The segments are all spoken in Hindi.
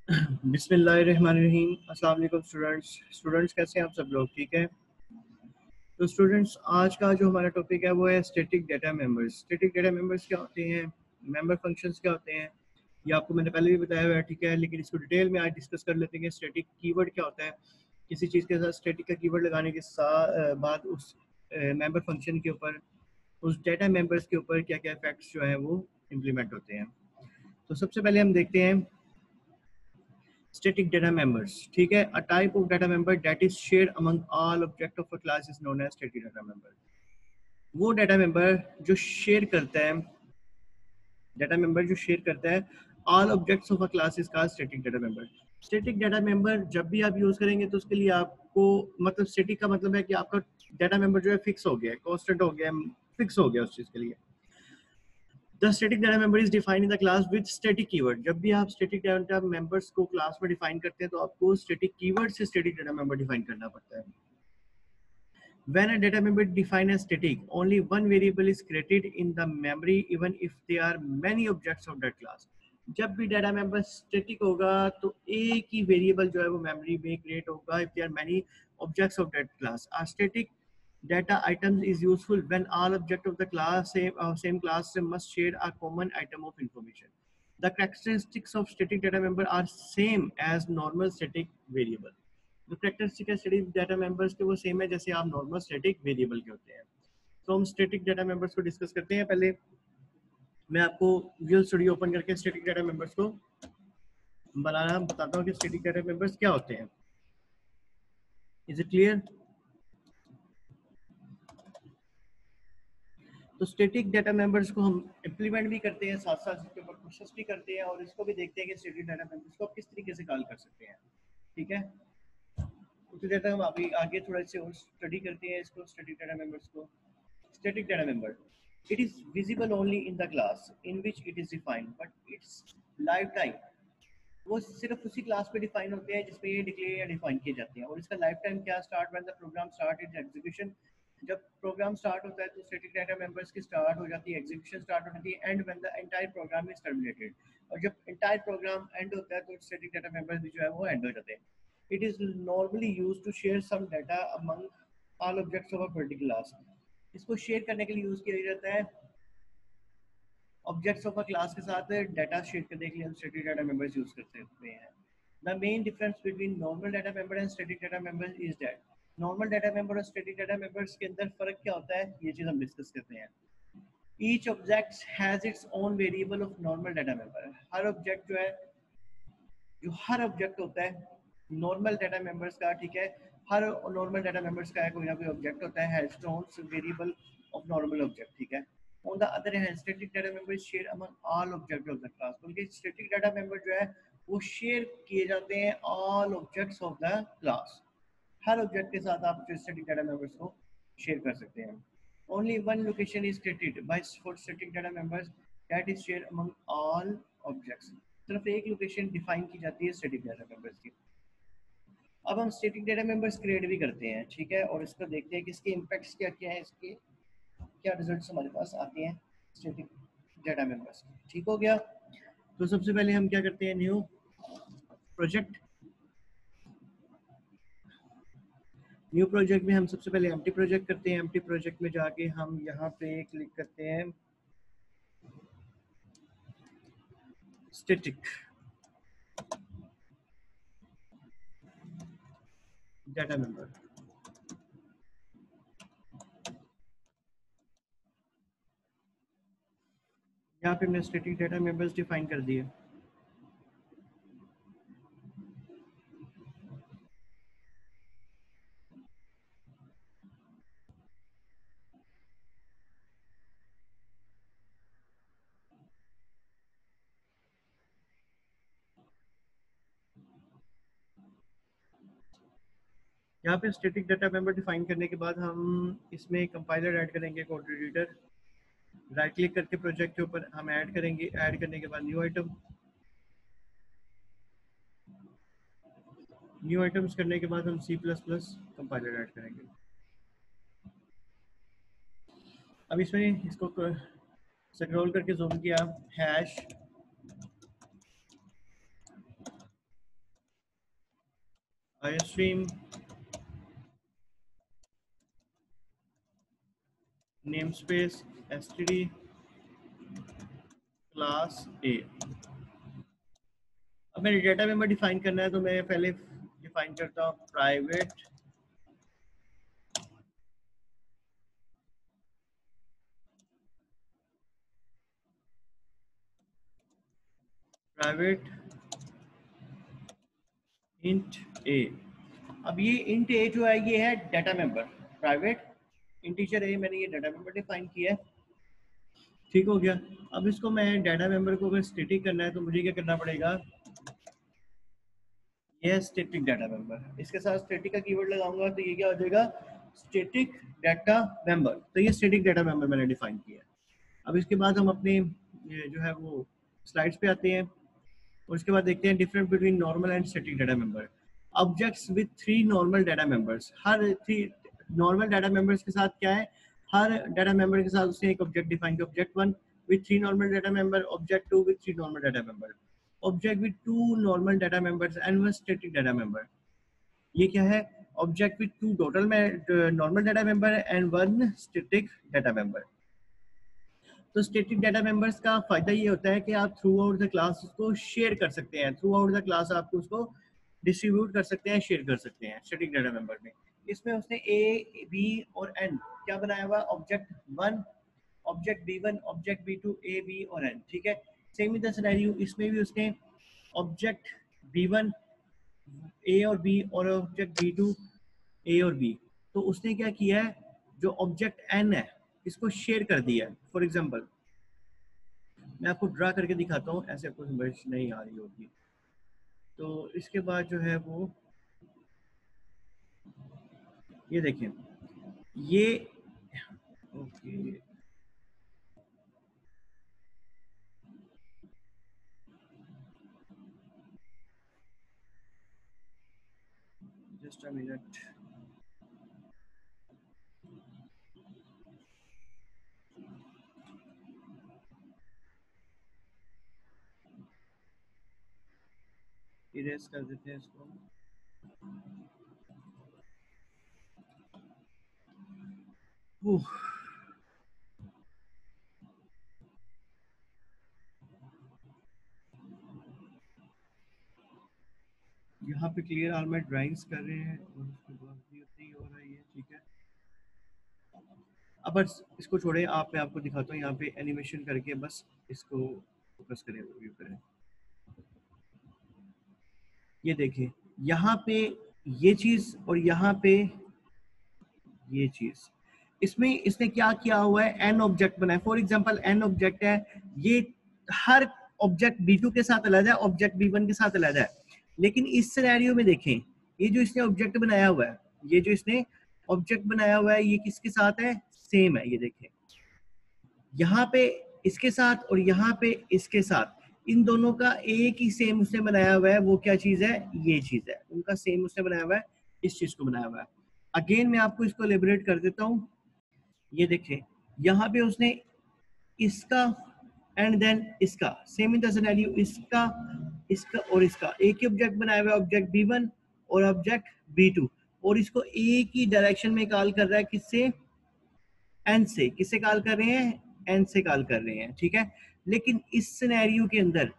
बिस्मिल्लाहिर्रहमानिर्रहीम। अस्सलाम वालेकुम स्टूडेंट्स कैसे हैं आप सब लोग? ठीक है। तो स्टूडेंट्स, आज का जो हमारा टॉपिक है वो है static data members. Static data members क्या होते हैं, मेंबर फंक्शंस क्या होते हैं, ये आपको मैंने पहले भी बताया हुआ है, ठीक है। लेकिन इसको डिटेल में आज डिस्कस कर लेते हैं। स्टैटिक कीवर्ड क्या होता है, किसी चीज़ के साथ स्टैटिक का कीवर्ड लगाने के साथ बाद उस मेंबर फंक्शन के ऊपर, उस डाटा मेंबर्स के ऊपर क्या क्या इफेक्ट्स जो है वो इम्प्लीमेंट होते हैं। तो सबसे पहले हम देखते हैं static data members। ठीक है, a type of data member that is shared among all object of a class is known as static data member। वो डाटा मेंबर जो शेयर करता है, डाटा मेंबर जो शेयर करता है all objects of a class is called static data member. Static data member जब भी आप यूज करेंगे तो उसके लिए आपको, मतलब स्टैटिक का मतलब है कि आपका डाटा मेंबर जो है फिक्स हो गया है, कांस्टेंट हो गया है, फिक्स हो गया उस चीज के लिए। The static data member is defined in the class with static keyword। जब भी आप static data members को क्लास में डिफाइन करते हैं तो आपको static keyword से static data member डिफाइन करना पड़ता है। When a data member defined as static, only one variable is created in the memory even if there are many objects of that class। जब भी डाटा मेंबर स्टैटिक होगा तो एक ही वेरिएबल जो है वो मेमोरी में क्रिएट होगा if there are many objects of that class। A static data items is useful when all object of the class same class must share a common item of information। The characteristics of static data member are same as normal static variable। जो कैरेक्टरिस्टिक है स्टैटिक डाटा मेंबर्स के वो सेम है जैसे आप नॉर्मल स्टैटिक वेरिएबल के होते हैं। तो हम स्टैटिक डाटा मेंबर्स को डिस्कस करते हैं। पहले मैं आपको विजुअल स्टूडियो ओपन करके स्टैटिक डाटा मेंबर्स को बनाना बताता हूँ कि स्टैटिक डाटा मेंबर्स क्या होते हैं। Is it clear? तो स्टैटिक डाटा मेंबर्स को हम इम्प्लीमेंट भी करते हैं, साथ साथ इसके ऊपर प्रोसेस भी करते हैं और इसको भी देखते हैं कि स्टैटिक डाटा मेंबर्स को आप किस तरीके से कॉल कर सकते हैं। ठीक है, उसी तरह हम अभी आगे थोड़ा से और स्टडी करते हैं इसको, स्टैटिक डाटा मेंबर्स को। Static data member, it is visible only in the class in which it is defined, but its lifetime, वो सिर्फ उसी क्लास पे डिफाइन होते हैं जिसमें ये डिक्लेयर या डिफाइन किए जाते हैं। और इसका लाइफ टाइम क्या, start when the program start its execution. जब प्रोग्राम स्टार्ट होता है तो स्टैटिक डाटा मेंबर्स की स्टार्ट हो जाती है, एग्जीक्यूशन स्टार्ट हो जाती है, and when the entire program is terminated. और जब एंटायर प्रोग्राम एंड होता है तो स्टैटिक डाटा मेंबर्स भी जो है वो एंड हो जाते हैं। It is normally used to share some data among all objects of a particular class. इसको शेयर करने के लिए यूज किया जाता है ऑब्जेक्ट्स ऑफ अ क्लास के साथ डाटा शेयर करने के लिए हम स्टैटिक डाटा मेंबर्स यूज करते हैं। The main difference between normal data member and static data member is that normal data member और स्टैटिक डाटा मेंबर्स के अंदर फर्क क्या होता है, ये चीज हम डिस्कस करते हैं। Each object has its own variable of normal data member. Her object जो है, जो हर ऑब्जेक्ट होता है नॉर्मल डाटा मेंबर्स का, ठीक है, हर नॉर्मल डाटा मेंबर्स का है कोई ना कोई ऑब्जेक्ट होता है, has owns variable of normal object, ठीक है। On the other hand static data member is share among all object of the class. बल्कि स्टैटिक डाटा मेंबर जो है वो शेयर किए जाते हैं all objects of the class. हर ऑब्जेक्ट के साथ आप स्टैटिक डाटा मेंबर्स को शेयर कर सकते हैं। Only one location is created by for static data members that is share among all objects. सिर्फ एक लोकेशन डिफाइन की जाती है स्टैटिक डाटा मेंबर्स की। अब हम स्टैटिक डाटा मेंबर्स क्रिएट भी करते हैं, ठीक है, और इसको देखते हैं कि इसके इम्पैक्ट्स क्या क्या है, इसके क्या रिजल्ट्स हमारे पास आते हैं स्टैटिक डाटा मेंबर्स। ठीक हो गया। तो सबसे पहले हम क्या करते हैं, न्यू प्रोजेक्ट। न्यू प्रोजेक्ट में हम सबसे पहले एम्प्टी प्रोजेक्ट करते हैं। एम्प्टी प्रोजेक्ट में जाके हम यहाँ पे क्लिक करते हैं स्टैटिक डाटा मेंबर। यहाँ पे हमने स्टैटिक डाटा मेंबर्स डिफाइन कर दिए। यहाँ पे स्टैटिक डाटा मेंबर डिफाइन करने के बाद हम इसमें कंपाइलर ऐड करेंगे, कोड एडिटर। राइट क्लिक करके प्रोजेक्ट के ऊपर हम ऐड करेंगे। ऐड करने के बाद न्यू आइटम, न्यू आइटम्स करने के बाद हम C++ कंपाइलर ऐड करेंगे। अब इसमें इसको स्क्रॉल करके जूम किया, hash IOStream namespace std class A। अब मैंने डेटा मेंबर डिफाइन करना है तो मैं पहले डिफाइन करता हूँ प्राइवेट इंट ए। अब ये इंट ए जो है ये है data member, private integer a, मैंने ये डाटा मेंबर डिफाइन किया है, ठीक हो गया। अब इसको मैं डाटा मेंबर को अगर स्टैटिक करना है तो मुझे क्या करना पड़ेगा, ये स्टैटिक डाटा मेंबर, इसके साथ स्टैटिक का कीवर्ड लगाऊंगा तो ये क्या हो जाएगा, स्टैटिक डाटा मेंबर। तो ये स्टैटिक डाटा मेंबर मैंने डिफाइन किया है। अब इसके बाद हम अपने ये जो है वो स्लाइड्स पे आते हैं और उसके बाद देखते हैं difference between normal and static data member. Objects with 3 normal data members, her 3 normal data members के साथ क्या है, हर डाटा मेंबर के साथ उसने एक ऑब्जेक्ट डिफाइन किया, object 1 with 3 normal data member, object 2 with 3 normal data member, object with 2 normal data members and 1 static data member. ये क्या है, ऑब्जेक्ट विद 2 टोटल में normal data member and 1 static data member. तो स्टैटिक डाटा मेंबर्स का फायदा ये होता है कि आप थ्रू आउट द क्लास उसको शेयर कर सकते हैं, थ्रू आउट द क्लास आपको उसको डिस्ट्रीब्यूट कर सकते हैं, शेयर कर सकते हैं स्टैटिक डाटा मेंबर में। इसमें उसने ए बी और एन क्या बनाया हुआ, object 1, object B1, object B2, A B और एन, ठीक है। सेम इन द सिनेरियो इसमें भी उसने ऑब्जेक्ट B1 ए और बी और ऑब्जेक्ट B2 ए और बी, तो उसने क्या किया है, जो ऑब्जेक्ट एन है इसको शेयर कर दिया है। फॉर एग्जाम्पल मैं आपको ड्रा करके दिखाता हूँ, ऐसे आपको समझ नहीं आ रही होगी। तो इसके बाद जो है वो ये देखें, ये okay, just a minute. Erase कर देते हैं इसको। उह, यहाँ पे क्लियर ऑल माय ड्राइंग्स कर रहे हैं और उसके बाद भी उतना ही हो रहा है ये, ठीक है। अब बस इसको छोड़े, आप मैं आपको दिखाता हूँ यहाँ पे एनिमेशन करके, बस इसको फोकस करें, व्यू करें। ये देखिए यहाँ पे ये चीज और यहाँ पे ये चीज, इसमें इसने क्या किया हुआ है, एन ऑब्जेक्ट बनाया। फॉर एग्जांपल एन ऑब्जेक्ट है, ये हर ऑब्जेक्ट B2 के साथ अलग है, ऑब्जेक्ट B1 के साथ अलग है। लेकिन इस सिनेरियो में देखें, ये जो इसने ऑब्जेक्ट बनाया हुआ है, ये जो इसने ऑब्जेक्ट बनाया हुआ है ये किसके साथ है, सेम है। ये देखें यहाँ पे इसके साथ और यहाँ पे इसके साथ, इन दोनों का एक ही सेम उसने बनाया हुआ है। वो क्या चीज है, ये चीज है, उनका सेम उसने बनाया हुआ है, इस चीज को बनाया हुआ है। अगेन मैं आपको इसको लिबरेट कर देता हूँ। ये देखें यहाँ पे उसने इसका एंड देन इसका सेम इन द सिनेरियो, इसका इसका और इसका एक ही ऑब्जेक्ट बनाया हुआ है, ऑब्जेक्ट B1 और ऑब्जेक्ट B2, और इसको एक ही डायरेक्शन में कॉल कर रहा है, किससे, एन से। किससे कॉल कर रहे हैं, एन से कॉल कर रहे हैं, ठीक है। लेकिन इस सिनेरियो के अंदर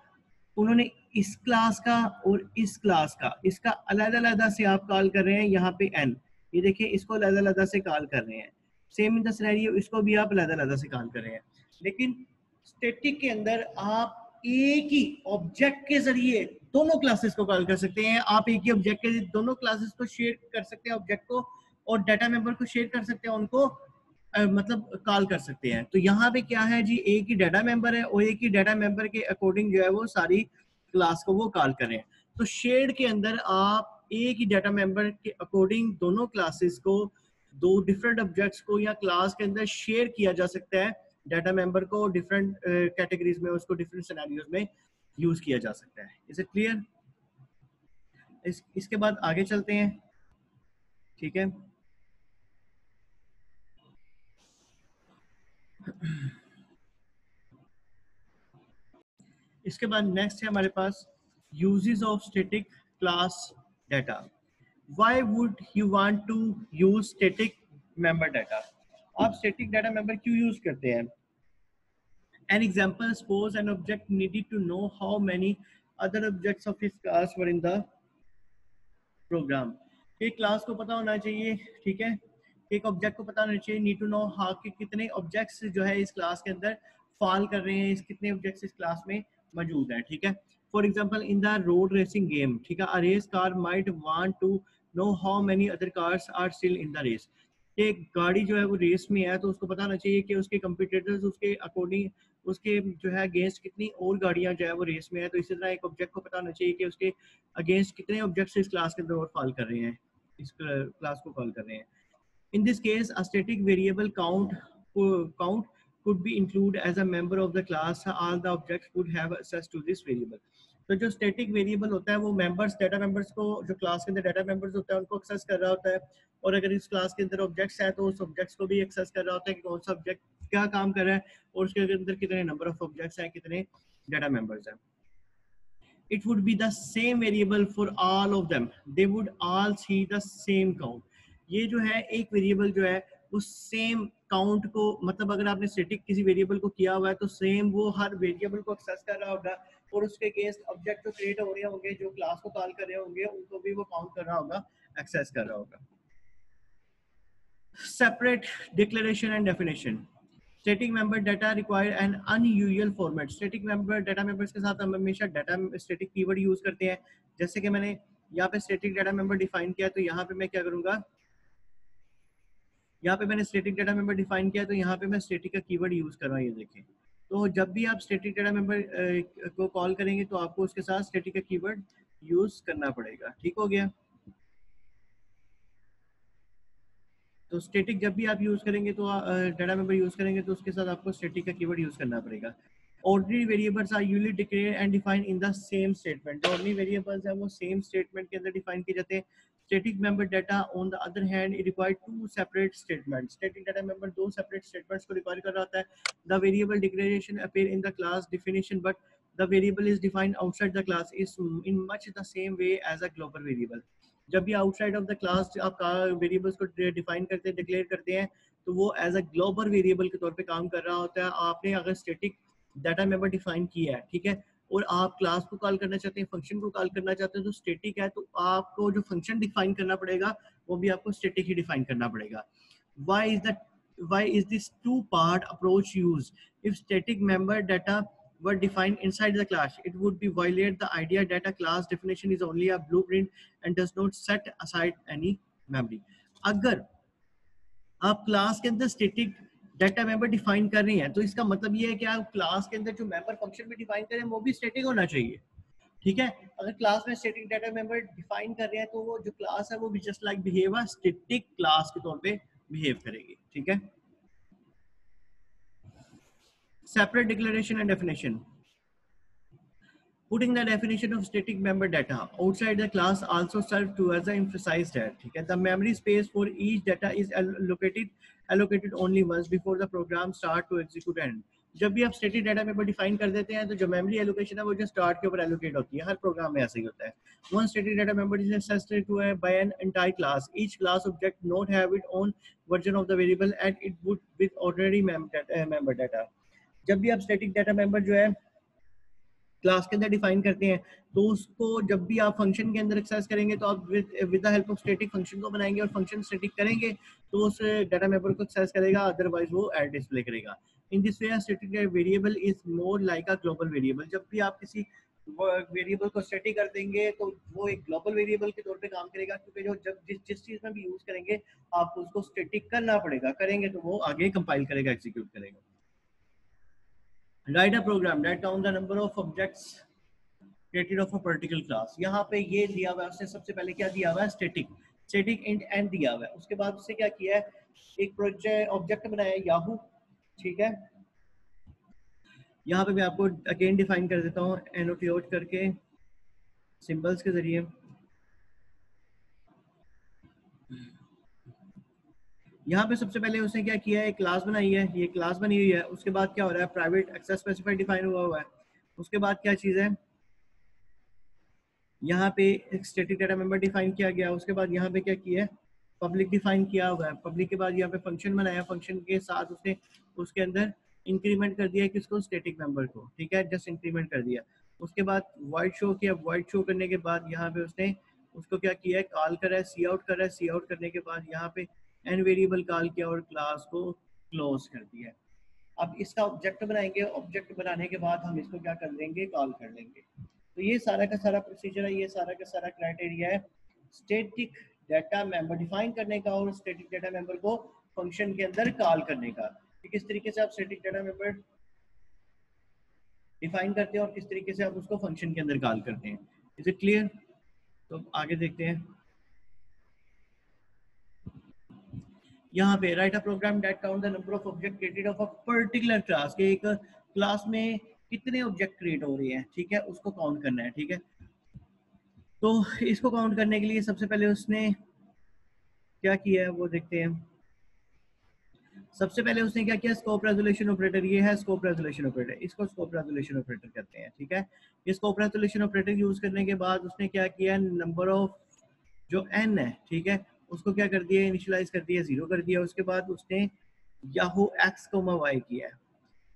उन्होंने इस क्लास का और इस क्लास का, इसका अलग अलग से आप कॉल कर रहे हैं यहाँ पे एन, ये देखिए इसको अलग अलग से कॉल कर रहे हैं। सेम इन द सिनेरियो इसको भी आप अलग अलग से कॉल कर रहे हैं। लेकिन स्टैटिक के अंदर आप एक ही ऑब्जेक्ट के जरिए दोनों क्लासेस को कॉल कर सकते हैं। आप एक ही ऑब्जेक्ट के जरिए दोनों क्लासेस को शेयर कर सकते हैं, ऑब्जेक्ट को और डाटा मेंबर को शेयर कर सकते हैं, उनको मतलब कॉल कर सकते हैं। तो यहाँ पे क्या है जी, एक ही डाटा मेंबर है और एक ही डाटा मेंबर के अकॉर्डिंग जो है वो सारी क्लास को वो कॉल कर रहे हैं। तो शेड के अंदर आप एक ही डाटा मेंबर के अकॉर्डिंग दोनों क्लासेस को, दो डिफरेंट ऑब्जेक्ट्स को या क्लास के अंदर शेयर किया जा सकता है। डाटा मेंबर को डिफरेंट कैटेगरीज में, उसको डिफरेंट सिनेरियोज में यूज किया जा सकता है। Is it clear? इसके बाद आगे चलते हैं, ठीक है। इसके बाद नेक्स्ट है हमारे पास uses of static class data. Why would you want to use static member data? आप static data member क्यों use करते हैं? An example, suppose an object needed to know how many other objects of its class were in the program. एक क्लास को पता होना चाहिए, ठीक है, एक ऑब्जेक्ट को पता होना चाहिए, नीड टू नो हाँ कि कितने ऑब्जेक्ट्स जो है इस क्लास के अंदर फॉल कर रहे हैं, इस कितने ऑब्जेक्ट्स इस क्लास में मौजूद हैं, ठीक है. For example in the road racing game, ठीक है, a race car might want to know how many other cars are still in the race. एक गाड़ी जो है वो रेस में है तो उसको पता होना चाहिए कि उसके कंपटीटर्स उसके अकॉर्डिंग उसके जो है अगेंस्ट कितनी और गाड़ियां जो है वो रेस में है. तो इसी तरह एक ऑब्जेक्ट को पता होना चाहिए कि उसके अगेंस्ट कितने ऑब्जेक्ट्स इस क्लास के अंदर और कॉल कर रहे हैं, इस क्लास को कॉल कर रहे हैं. In this case, a static variable count could be included as a member of the class. All the objects would have access to this variable. तो जो स्टैटिक वेरिएबल होता है वो मेंबर्स डाटा मेंबर्स को जो क्लास के अंदर डाटा मेंबर्स होता है उनको एक्सेस कर रहा होता है. और अगर इस क्लास के अंदर ऑब्जेक्ट्स है तो उस ऑब्जेक्ट्स को भी एक्सेस कर रहा होता है कि कौन सा ऑब्जेक्ट क्या काम कर रहा है और उसके अंदर कितने नंबर ऑफ ऑब्जेक्ट्स हैं, कितने डाटा मेंबर्स हैं. It would be the same variable for all of them. They would all see the same count. ये जो है एक वेरिएबल जो है उस सेम काउंट को, मतलब अगर आपने स्टैटिक किसी वेरिएबल को किया हुआ है तो सेम वो हर वेरिएबल को एक्सेस कर रहा होगा और उसके अगेंस्ट ऑब्जेक्ट जो क्रिएट हो रहे होंगे, जो क्लास को कॉल कर रहे होंगे, उनको भी वो काउंट कर रहा होगा, एक्सेस कर रहा होगा. Separate declaration and definition. Static member data require an unusual format. Static member data members के साथ हम हमेशा data static कीवर्ड यूज करते हैं. जैसे कि मैंने यहाँ पे static data member डिफाइन किया तो यहाँ पे मैं क्या करूँगा, यहाँ पे मैंने static data member डिफाइन किया तो यहाँ पे मैं static का कीवर्ड यूज कर रहा हूँ. ये देखें, तो जब भी आप static data member को कॉल करेंगे तो आपको उसके साथ static का कीवर्ड यूज करना पड़ेगा. ठीक हो गया. तो स्टैटिक जब भी आप यूज करेंगे तो डाटा मेंबर यूज करेंगे तो उसके साथ आपको स्टैटिक का कीवर्ड यूज करना पड़ेगा. Ordinary variables are usually declared and defined in the same statement. Ordinary variables है वो सेम स्टेटमेंट के अंदर डिफाइन किए जाते हैं. Static member data on the other hand it require two separate statements. Static data member दो सेपरेट स्टेटमेंट्स को रिक्वायर कर रहा होता है. The variable declaration appear in the class definition but the variable is defined outside the class is in much the same way as a global variable. जब भी आउटसाइड ऑफ द क्लास आप वेरिएबल्स को डिफाइन करते हैं, डिक्लेयर करते हैं, तो वो एज अ ग्लोबल वेरिएबल के तौर पे काम कर रहा होता है. आपने अगर स्टैटिक डाटा मेंबर डिफाइन किया है, ठीक है, और आप क्लास को कॉल करना चाहते हैं, फंक्शन को कॉल करना चाहते हैं, तो स्टैटिक है तो आपको जो फंक्शन डिफाइन करना पड़ेगा वो भी आपको स्टैटिक ही डिफाइन करना पड़ेगा. Why is this two part approach used? If static member data were defined inside the class, it would be violate the idea that a class definition is only a blueprint and does not set aside any memory. अगर आप क्लास के अंदर स्टैटिक डाटा मेंबर डिफाइन कर रही हैं तो इसका मतलब ये है कि आप क्लास के अंदर जो मेंबर फंक्शन भी डिफाइन करें वो भी स्टैटिक होना चाहिए. ठीक है, अगर क्लास में स्टैटिक डाटा मेंबर डिफाइन कर रहे हैं तो वो जो क्लास है वो भी just like behave a static class के तौर पे बिहेव करेगी. ठीक है. Separate declaration and definition. Putting the definition of static member data outside the class also serves to as I emphasized that. Okay? The memory space for each data is allocated only once before the program start to execute end. जब भी आप स्टैटिक डाटा मेंबर डिफाइन कर देते हैं तो जो मेमोरी एलोकेशन है वो जो स्टार्ट के ऊपर एलोकेट होती है. हर प्रोग्राम में ऐसा ही होता है. One static data member is accessed to by an entire class. Each class object not have its own version of the variable and it would with ordinary member data. जब भी आप स्टैटिक डाटा मेंबर जो है क्लास के अंदर डिफाइन करते हैं तो उसको जब भी आप फंक्शन के अंदर एक्सेस करेंगे तो आप with the help of static function को बनाएंगे और फंक्शन स्टैटिक करेंगे तो उस डाटा मेंबर को एक्सेस करेगा, अदरवाइज वो एड डिस्प्ले करेगा. In this way static variable is more like a global variable. जब भी आप किसी वेरिएबल को स्टैटिक कर देंगे तो वो एक ग्लोबल वेरिएबल के तौर पे काम करेगा, क्योंकि जो जब जिस चीज में भी यूज करेंगे आपको उसको स्टैटिक करना पड़ेगा. करेंगे तो वो आगे कंपाइल करेगा, एग्जीक्यूट करेगा. Write a program that count the number of objects created of a particular class. यहाँ पे ये दिया हुआ है, उसने सबसे पहले क्या दिया हुआ है, स्टैटिक इंट एंड दिया हुआ है. उसके बाद उससे क्या किया है, एक प्रोजेक्ट ऑब्जेक्ट बनाया याहू. ठीक है, यहाँ पे मैं आपको अगेन डिफाइन कर देता हूँ एनोटेट करके सिंबल्स के जरिए. यहाँ पे सबसे पहले उसने क्या किया है, एक क्लास बनाई है, ये क्लास बनी हुई है. उसके बाद क्या हो रहा है, प्राइवेट एक्सेस स्पेसिफाई डिफाइन हुआ है. उसके बाद क्या चीज़ है, यहाँ पे एक स्टैटिक डाटा मेंबर डिफाइन किया गया, उसके बाद यहाँ पे क्या किया है, पब्लिक डिफाइन किया हुआ है। पब्लिक के बाद यहाँ पे फंक्शन बनाया, फंक्शन के साथ उसने उसके अंदर इंक्रीमेंट कर दिया किसको, स्टैटिक मेंबर को, ठीक है, जस्ट इंक्रीमेंट कर दिया। उसके बाद वॉइड शो किया, वॉइड शो करने के बाद यहाँ पे उसने उसको क्या किया है, कॉल करा है, सी आउट कर रहा है, सी आउट करने के बाद यहाँ पे एन वेरिएबल कॉल किया और क्लास को क्लोज कर दिया। अब इसका ऑब्जेक्ट बनाएंगे, ऑब्जेक्ट बनाने के बाद हम इसको क्या कर लेंगे, कॉल कर लेंगे। तो ये सारा का सारा प्रोसीजर है, ये सारा का सारा क्राइटेरिया है स्टैटिक डाटा मेंबर डिफाइन करने का और स्टैटिक डाटा मेंबर को फंक्शन के अंदर कॉल करने का, कि किस तरीके से आप स्टैटिक डाटा मेंबर डिफाइन करते हैं और किस तरीके से आप उसको फंक्शन के अंदर कॉल करते हैं। Is it clear? तो आगे देखते हैं। यहाँ पे write a program that count the number of object created of a particular class, के एक क्लास में कितने ऑब्जेक्ट क्रिएट हो रहे हैं, ठीक है, उसको काउंट करना है, ठीक है। तो इसको काउंट करने के लिए सबसे पहले उसने क्या किया है वो देखते हैं। सबसे पहले उसने क्या किया, स्कोप रेजोल्यूशन ऑपरेटर, ये है स्कोप रेजोल्यूशन ऑपरेटर, इसको स्कोप रेजोल्यूशन ऑपरेटर कहते हैं, ठीक है। ये स्कोप रेजोल्यूशन ऑपरेटर यूज करने के बाद उसने क्या किया, नंबर ऑफ जो n है, ठीक है, उसको क्या कर दिया, इनिशियलाइज कर दिया, 0 कर दिया। उसके बाद उसने याहू एक्स कोमा वाई किया है,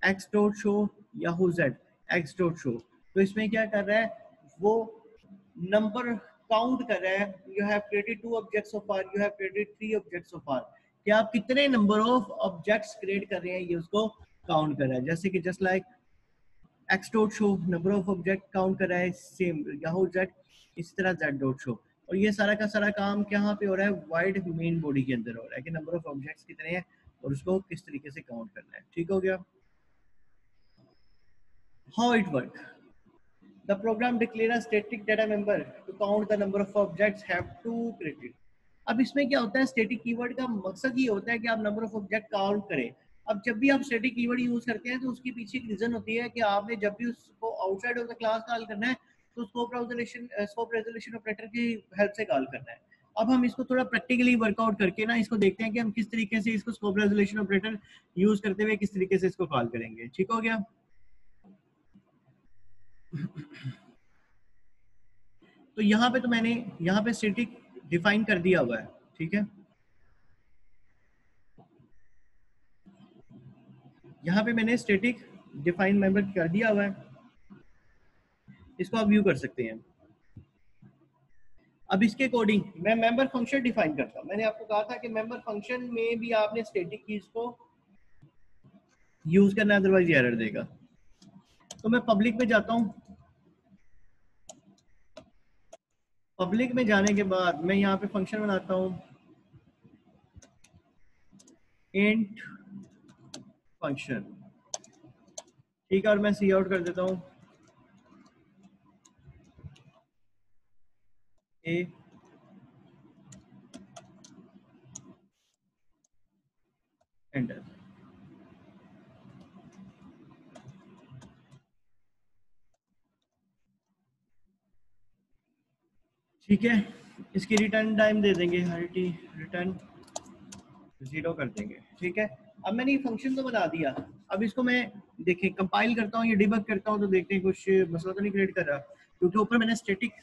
x dot show Yahoo Z x dot show. तो इसमें क्या कर रहा है, वो नंबर काउंट कर रहा है, you have created 2 objects so far, you have created 3 objects so far, कि आप कितने नंबर ऑफ ऑब्जेक्ट्स क्रिएट कर रहे हैं, ये उसको काउंट कर रहा है। जैसे कि just like x dot show number of object count कर रहा है, सेम याहू जेड इसी तरह जेड डॉट शो। और ये सारा का सारा काम कहाँ पे हो रहा है, वाइड मेन बॉडी के अंदर हो रहा है, कि नंबर ऑफ ऑब्जेक्ट्स कितने हैं और उसको किस तरीके से काउंट करना है, ठीक हो गया। How it work, the program declare a static data member to count the number of objects have to created। अब इसमें क्या होता है, स्टैटिक कीवर्ड का मकसद ये होता है कि आप नंबर ऑफ ऑब्जेक्ट काउंट करें। अब जब भी आप स्टैटिक कीवर्ड यूज करते हैं तो उसके पीछे एक रीजन होती है कि आपने जब भी उसको outside of the class call करना है तो स्कोप रेजोल्यूशन ऑपरेटर की हेल्प से कॉल करना है। अब हम इसको थोड़ा प्रैक्टिकली वर्कआउट करके ना इसको देखते हैं कि हम किस तरीके से इसको स्कोप रेजोल्यूशन ऑपरेटर यूज करते हुए किस तरीके से इसको कॉल करेंगे, ठीक हो गया। तो यहाँ पे तो मैंने यहाँ पे स्टैटिक डिफाइन कर दिया हुआ है, ठीक है। यहाँ पे मैंने स्टैटिक डिफाइन मेंबर कर दिया हुआ है, इसको आप व्यू कर सकते हैं। अब इसके अकॉर्डिंग मैं मेंबर फंक्शन डिफाइन करता हूँ। मैंने आपको कहा था कि मेंबर फंक्शन में भी आपने स्टैटिक कीज को यूज करना, अदरवाइज एरर देगा। तो मैं पब्लिक में जाता हूँ, पब्लिक में जाने के बाद मैं यहाँ पे फंक्शन बनाता हूँ इंट फंक्शन, ठीक है, और मैं सी आउट कर देता हूँ ए एंटर, ठीक है। इसकी रिटर्न टाइम दे देंगे, रिटर्न 0 कर देंगे, ठीक है। अब मैंने ये फंक्शन तो बना दिया, अब इसको मैं देखें कंपाइल करता हूँ या डिबग करता हूँ तो देखते हैं कुछ मसला तो नहीं क्रिएट कर रहा, क्योंकि ऊपर मैंने स्टैटिक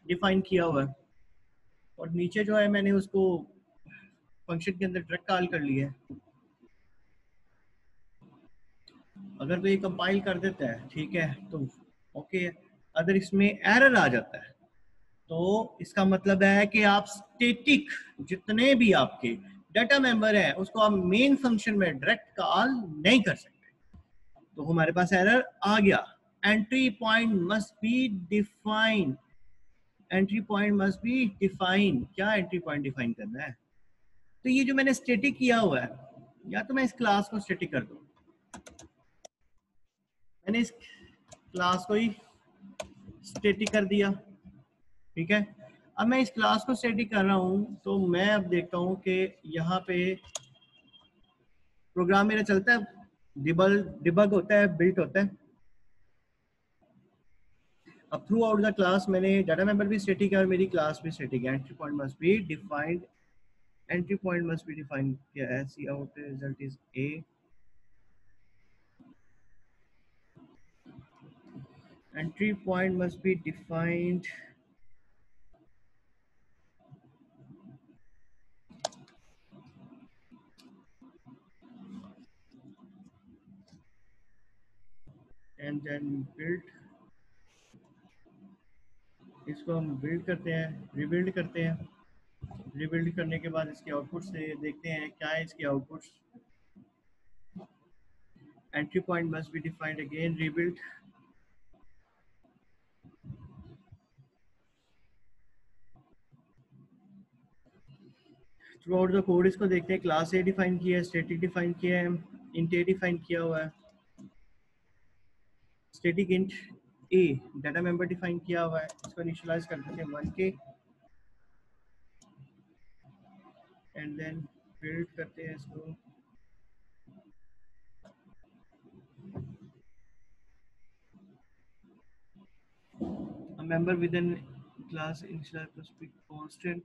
डिफाइन किया हुआ है और नीचे जो है मैंने उसको फंक्शन के अंदर डायरेक्ट कॉल कर लिया है। अगर तो ये कंपाइल कर देता है, ठीक है, तो ओके। अगर इसमें एरर आ जाता है तो इसका मतलब है कि आप स्टैटिक जितने भी आपके डाटा मेंबर है उसको आप मेन फंक्शन में डायरेक्ट कॉल नहीं कर सकते। तो हमारे पास एरर आ गया, entry point must be define, entry point must be define, क्या एंट्री पॉइंट डिफाइन करना है। तो ये जो मैंने स्टैटिक किया हुआ है, या तो मैं इस क्लास को स्टैटिक कर दूं, मैंने इस क्लास को ही स्टैटिक कर दिया, ठीक है। अब मैं इस क्लास को स्टैटिक कर रहा हूं तो मैं अब देखता हूं कि यहाँ पे प्रोग्राम मेरा चलता है, डिबग होता है, बिल्ट होता है। अब थ्रू आउट द क्लास मैंने डाटा मेंबर भी स्टैटिक है और मेरी क्लास भी स्टैटिक है। Entry point must be defined, entry point must be defined, क्या है, cout result is a, entry point must be defined and then build, इसको हम बिल्ड करते हैं, रिबिल्ड करते हैं। रिबिल्ड करने के बाद इसके आउटपुट से देखते हैं क्या है इसके outputs. Entry point must be defined again, rebuild. Through out the code इसको देखते हैं, क्लास ए डिफाइन किया है, स्टैटिक डिफाइन किया है, इंट ए डिफाइन किया हुआ है, स्टैटिक इंट ए डाटा मेंबर डिफाइन किया हुआ है। इसको इनिशियलाइज कर देते हैं 1 के एंड देन बिल्ड करते हैं इसको। A member within class initialize must be constant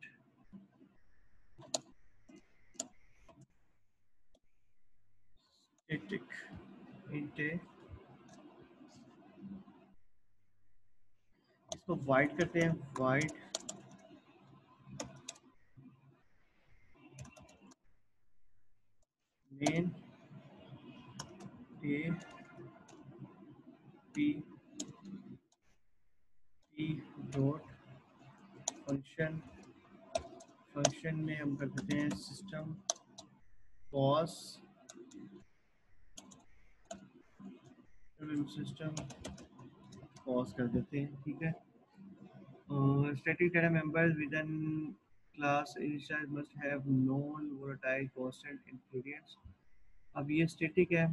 static int a, इसको वाइड करते हैं, wide main a p p dot function, function में हम कर देते हैं सिस्टम कॉस, सिस्टम कॉस कर देते हैं, ठीक है। और static data members within class initialize must have non volatile constant ingredients. अब ये स्टैटिक है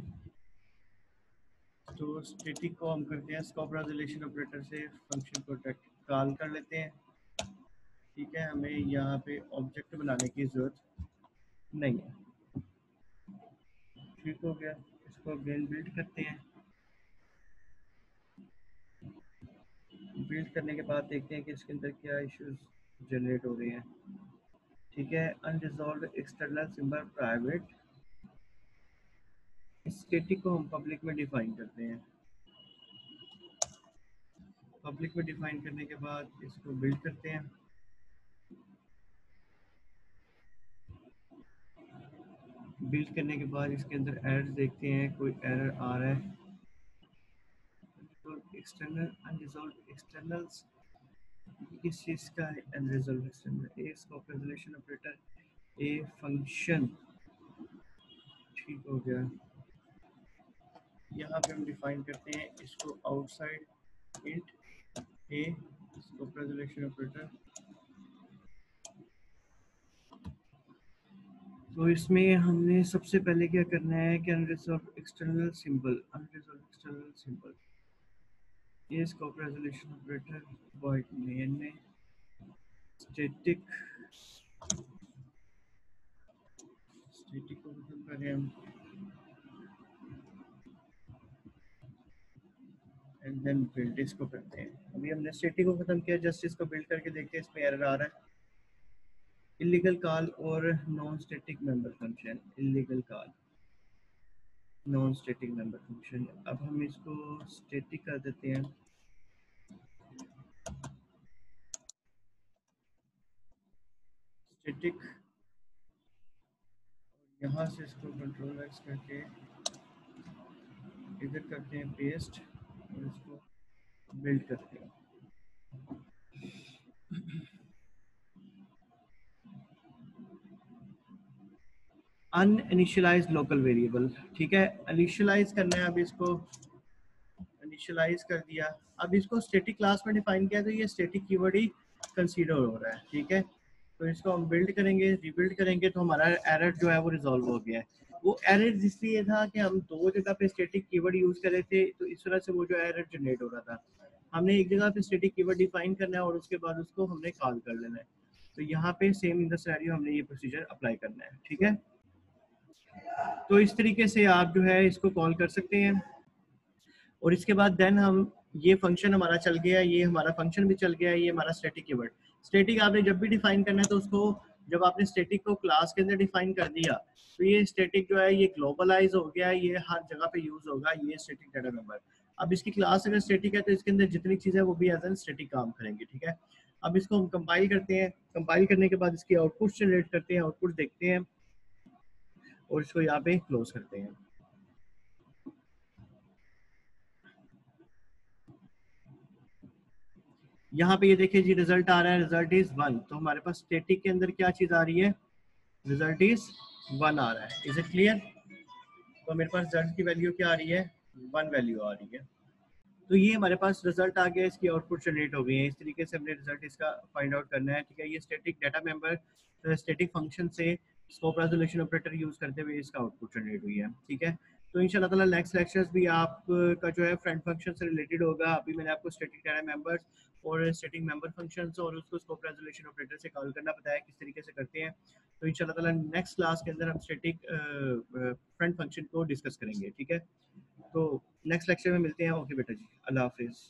तो स्टैटिक को हम करते हैं स्कोप रेजोल्यूशन ऑपरेटर से फंक्शन को कॉल कर लेते हैं, ठीक है। हमें यहाँ पे ऑब्जेक्ट बनाने की जरूरत नहीं है, ठीक हो गया। इसको अगेन बिल्ड करते हैं, बिल्ड करने के बाद देखते हैं कि इसके अंदर क्या इश्यूज जनरेट हो रहे हैं, ठीक है। Unresolved external symbol private, static को हम पब्लिक में डिफाइन करते हैं। पब्लिक में डिफाइन करने के बाद इसको बिल्ड करते हैं, बिल्ड करने के बाद इसके अंदर एरर देखते हैं, कोई एरर आ रहा है। तो एक्सटर्नल अनरिजॉल्व एक्सटर्नल्स, किस चीज़ का है unresolved external, a scope resolution operator, a function, ठीक हो गया। यहाँ पे हम डिफाइन करते हैं इसको outside int a scope resolution operator. तो इसमें हमने सबसे पहले क्या करना है कि unresolved external symbol, unresolved external symbol, ये scope resolution operator void main में स्टैटिक, स्टैटिक को खत्म करें हम एंड देन बिल्ड, इसको करते हैं। अभी हमने स्टैटिक को खत्म किया, जस्ट इसको बिल्ड करके देखते हैं इसमें एरर आ रहा है। इलीगल कॉल और non static member function, illegal call non static member function. अब हम इसको स्टैटिक कर देते हैं, स्टैटिक, यहाँ से इसको कंट्रोल एक्स करके इधर करते हैं पेस्ट और इसको बिल्ड करते हैं। अनइनिशियलाइज लोकल वेरिएबल, ठीक है। इनिशियलाइज करना है, अब इसको इनिशियलाइज कर दिया। अब इसको स्टैटिक क्लास में डिफाइन किया तो ये स्टैटिक कीवर्ड ही कंसीडर हो रहा है, ठीक है। तो इसको हम बिल्ड करेंगे, रिबिल्ड करेंगे तो हमारा एरर जो है वो रिजॉल्व हो गया है। वो एरर इसलिए था कि हम दो जगह पे स्टैटिक कीवर्ड यूज कर रहे थे, तो इस तरह से वो जो एरर जनरेट हो रहा था। हमने एक जगह पे स्टैटिक कीवर्ड डिफाइन करना है और उसके बाद उसको हमने कॉल कर लेना है। तो यहाँ पे सेम इन द सिनेरियो हमने ये प्रोसीजर अप्लाई करना है, ठीक है। तो इस तरीके से आप जो है इसको कॉल कर सकते हैं और इसके बाद देन हम, ये फंक्शन हमारा चल गया, ये हमारा फंक्शन भी चल गया, ये हमारा स्टैटिक कीवर्ड। स्टैटिक आपने जब भी डिफाइन करना है तो उसको, जब आपने स्टैटिक को क्लास के अंदर डिफाइन कर दिया तो ये स्टैटिक जो है ये ग्लोबलाइज हो गया, ये हर जगह पे यूज होगा, ये स्टैटिक डाटा मेंबर। अब इसकी क्लास अगर स्टैटिक है तो इसके अंदर जितनी चीजें वो भी एज एन स्टैटिक काम करेंगे, ठीक है। अब इसको हम कंपाइल करते हैं, कंपाइल करने के बाद इसकी आउटपुट जनरेट करते हैं, आउटपुट देखते हैं और इसको यहाँ पे क्लोज करते हैं। यहाँ पे ये देखिए जी रिजल्ट आ रहा है, रिजल्ट इज 1। तो हमारे पास स्टैटिक के अंदर क्या चीज़ आ रही है, रिजल्ट इज 1 आ रहा है। Is it clear? तो मेरे पास रिजल्ट की वैल्यू क्या आ रही है, 1 वैल्यू आ रही है। तो ये हमारे पास रिजल्ट आ गया, इसकी आउटपुट जनरेट हो गई है। इस तरीके से हमने रिजल्ट इसका फाइंड आउट करना है, ठीक है। ये static data member static function से स्कोप रेजोल्यूशन ऑपरेटर यूज करते हुए इसका आउटपुट जनरेट हुई है, ठीक है। तो इंशाल्लाह ताला नेक्स्ट लेक्चर्स भी आपका जो है फ्रेंड फंक्शन से रिलेटेड होगा। अभी मैंने आपको स्टैटिक डाटा मेंबर्स और स्टैटिक मेंबर फंक्शंस और उसको स्कोप रेजोल्यूशन ऑपरेटर से कॉल करना बताया किस तरीके से करते हैं। तो इंशाल्लाह ताला नेक्स्ट क्लास के अंदर हम स्टैटिक फ्रेंड फंक्शन को डिस्कस करेंगे, ठीक है। तो नेक्स्ट लेक्चर में मिलते हैं। ओके बेटा जी, अल्लाह हाफिज़।